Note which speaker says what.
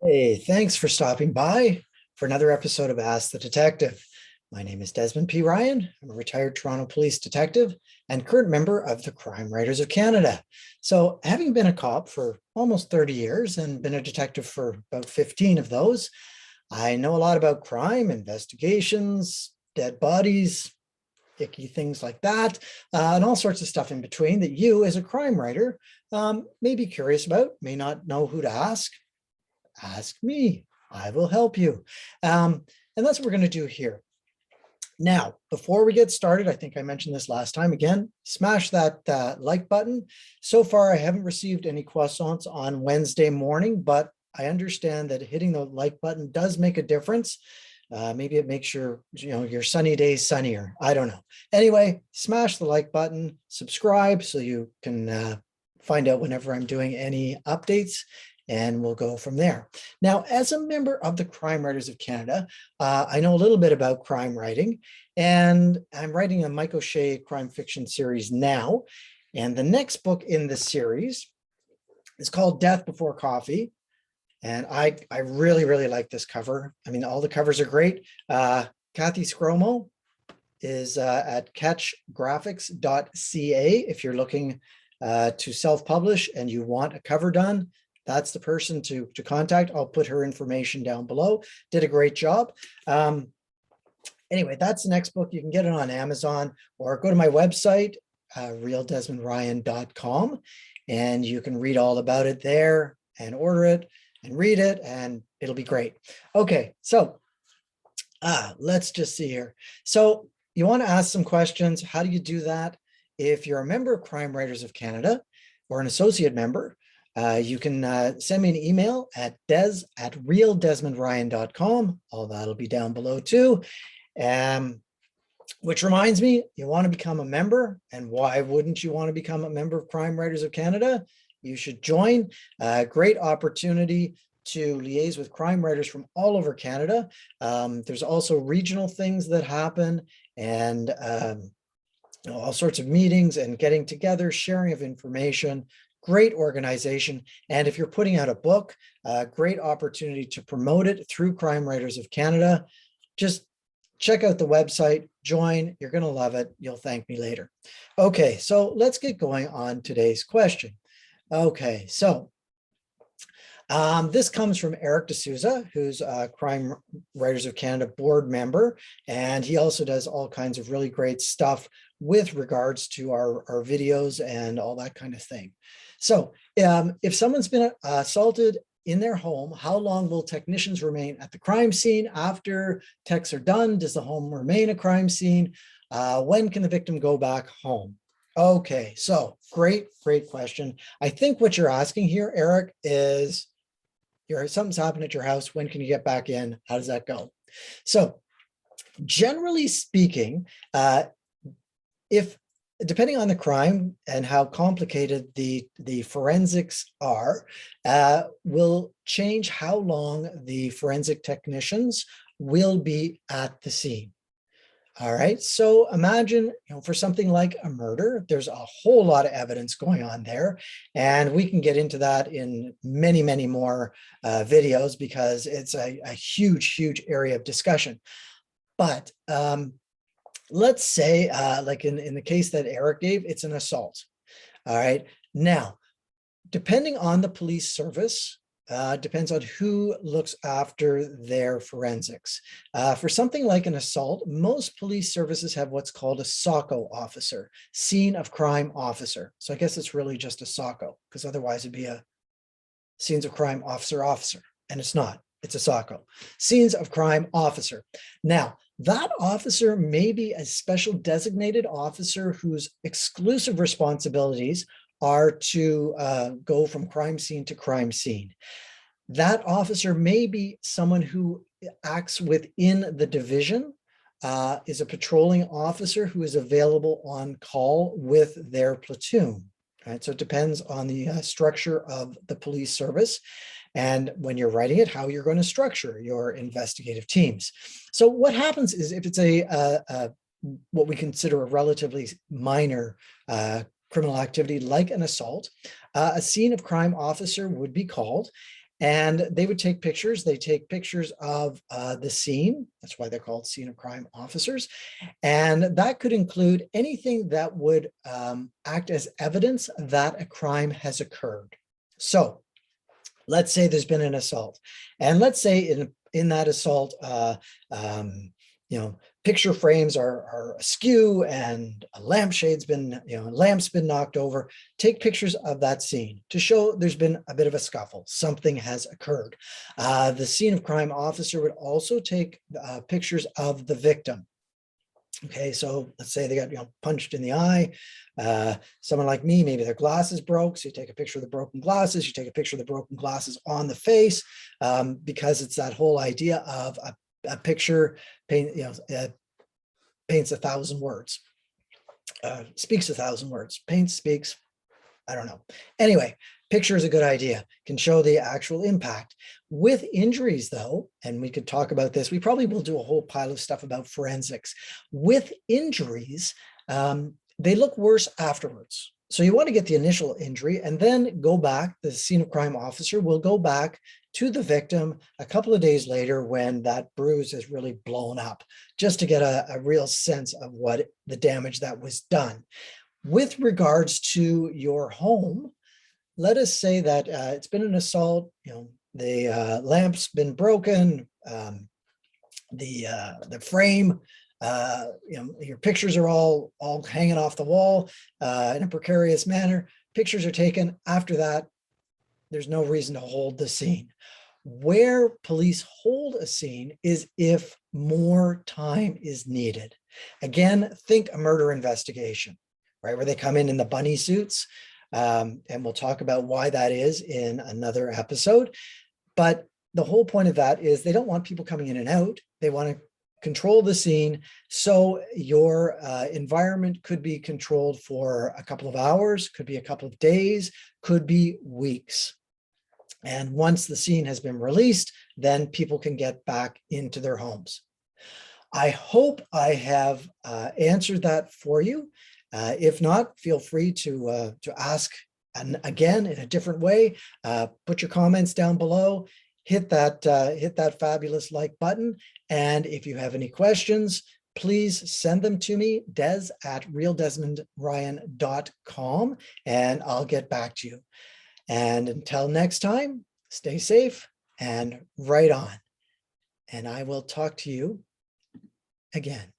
Speaker 1: Hey, thanks for stopping by for another episode of Ask the Detective. My name is Desmond P. Ryan. I'm a retired Toronto Police detective and current member of the Crime Writers of Canada. So, having been a cop for almost 30 years and been a detective for about 15 of those, I know a lot about crime, investigations, dead bodies, icky things like that, and all sorts of stuff in between that you, as a crime writer, may be curious about, may not know who to ask. Ask me. I will help you. And that's what we're going to do here. Now, before we get started, I think I mentioned this last time again, smash that like button. So far, I haven't received any croissants on Wednesday morning, but I understand that hitting the like button does make a difference. Maybe it makes your sunny days sunnier. I don't know. Anyway, smash the like button, subscribe so you can find out whenever I'm doing any updates, and we'll go from there. Now, as a member of the Crime Writers of Canada, I know a little bit about crime writing, and I'm writing a Mike O'Shea crime fiction series now. And the next book in the series is called Death Before Coffee. And I really, really like this cover. I mean, all the covers are great. Kathy Scromo is at catchgraphics.ca. If you're looking to self-publish and you want a cover done, that's the person to contact. I'll put her information down below. Did a great job. Anyway, that's the next book. You can get it on Amazon or go to my website, realdesmondryan.com, and you can read all about it there and order it and read it, and it'll be great. Okay, so let's just see here. So you want to ask some questions. How do you do that? If you're a member of Crime Writers of Canada or an associate member, you can send me an email at des@realdesmondryan.com. All that'll be down below too. Which reminds me, you want to become a member. And why wouldn't you want to become a member of Crime Writers of Canada? You should join. Great opportunity to liaise with crime writers from all over Canada. There's also regional things that happen, and all sorts of meetings and getting together, sharing of information. Great organization. And if you're putting out a book, great opportunity to promote it through Crime Writers of Canada. Just check out the website, join, you're going to love it. You'll thank me later. Okay, so let's get going on today's question. Okay, so this comes from Eric D'Souza, who's a Crime Writers of Canada board member, and he also does all kinds of really great stuff with regards to our videos and all that kind of thing. So if someone's been assaulted in their home, how long will technicians remain at the crime scene after techs are done? Does the home remain a crime scene? When can the victim go back home? Okay, so great question. I think what you're asking here, Eric, is something's happened at your house. When can you get back in? How does that go? So generally speaking, if depending on the crime and how complicated the forensics are, will change how long the forensic technicians will be at the scene. All right, so imagine, for something like a murder, there's a whole lot of evidence going on there, and we can get into that in many, many more videos because it's a huge area of discussion. But let's say, like in the case that Eric gave, it's an assault. All right, now, depending on the police service, depends on who looks after their forensics. For something like an assault, most police services have what's called a SOCO officer, scene of crime officer. So I guess it's really just a SOCO, because otherwise it'd be a scenes of crime officer, and it's not. It's a SOCO, scenes of crime officer. Now, that officer may be a special designated officer whose exclusive responsibilities are to go from crime scene to crime scene. That officer may be someone who acts within the division, is a patrolling officer who is available on call with their platoon. Right? So it depends on the structure of the police service, and when you're writing it, how you're going to structure your investigative teams. So what happens is, if it's what we consider a relatively minor criminal activity like an assault, a scene of crime officer would be called, And they would take pictures. They take pictures of the scene. That's why they're called scene of crime officers. And that could include anything that would act as evidence that a crime has occurred. So let's say there's been an assault. And let's say in that assault, picture frames are askew and a lampshade's been, lamp's been knocked over. Take pictures of that scene to show there's been a bit of a scuffle. Something has occurred. The scene of crime officer would also take pictures of the victim. Okay, so let's say they got punched in the eye. Someone like me, maybe their glasses broke. So you take a picture of the broken glasses. You take a picture of the broken glasses on the face, because it's that whole idea of a picture paints 1,000 words, speaks 1,000 words. Paint speaks, I don't know. Anyway, picture is a good idea, can show the actual impact. With injuries though, and we could talk about this, we probably will do a whole pile of stuff about forensics. With injuries, they look worse afterwards. So you want to get the initial injury and then go back, the scene of crime officer will go back to the victim a couple of days later when that bruise is really blown up, just to get a real sense of what the damage that was done. With regards to your home, let us say that it's been an assault, the lamp's been broken, the frame, your pictures are all hanging off the wall in a precarious manner. Pictures are taken. After that, there's no reason to hold the scene. Where police hold a scene is if more time is needed. Again, think a murder investigation, right? Where they come in the bunny suits. And we'll talk about why that is in another episode. But the whole point of that is they don't want people coming in and out. They want to control the scene. So your environment could be controlled for a couple of hours, could be a couple of days, could be weeks. And once the scene has been released, then people can get back into their homes. I hope I have answered that for you. If not, feel free to ask again in a different way. Put your comments down below. Hit that fabulous like button. And if you have any questions, please send them to me, des@realdesmondryan.com, and I'll get back to you. And until next time, stay safe and right on. And I will talk to you again.